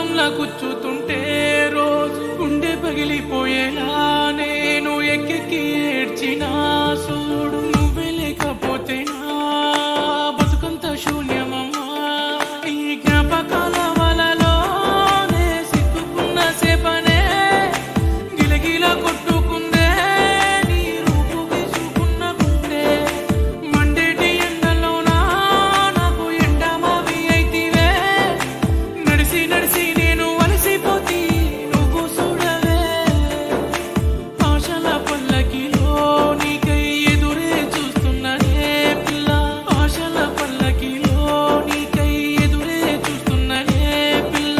రంధ్రంలా కూర్చుతుంటే రోజు గుండె పగిలిపోయేలా నేను ఎక్కెక్కి ఏడ్చినా చూడు నువ్వే లేకపోతే నా బతుకంత శూన్యమమ్మా ఈ జ్ఞాపకాల వలలోనే సిక్కుకున్న సేపనే గిలగిల కొట్టుకుందే నీ రూపు గీసుకున్న గుండె మండేటి ఎండలోనా నాకు ఎండమావి అయితివే నడిసి నడిసి నేను అలసిపోతి నువ్వు చూడవే ఆశల పల్లకిలో నీకై ఎదురే చూస్తున్ననే పిల్ల ఆశల పల్లకిలో నీకై ఎదురే చూస్తున్ననే పిల్ల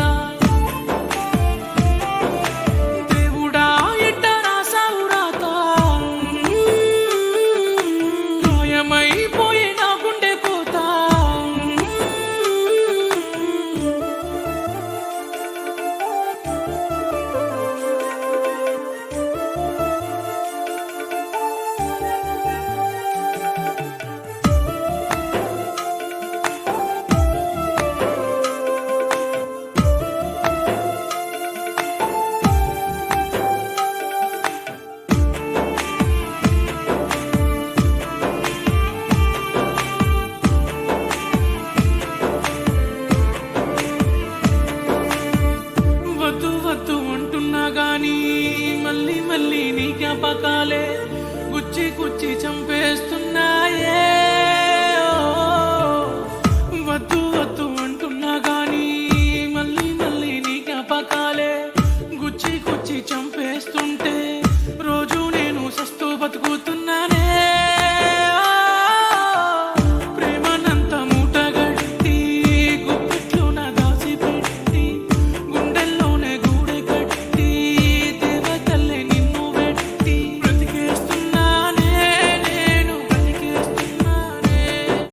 దేవుడా ఎట్ట రాసావు రాత గాయమైపోయి నా గుండె కోత వద్దు వద్దు అంటున్నా గానీ మళ్ళీ మళ్ళీ నీ జ్ఞాపకాలే గుచ్చి గుచ్చి చంపేస్తూ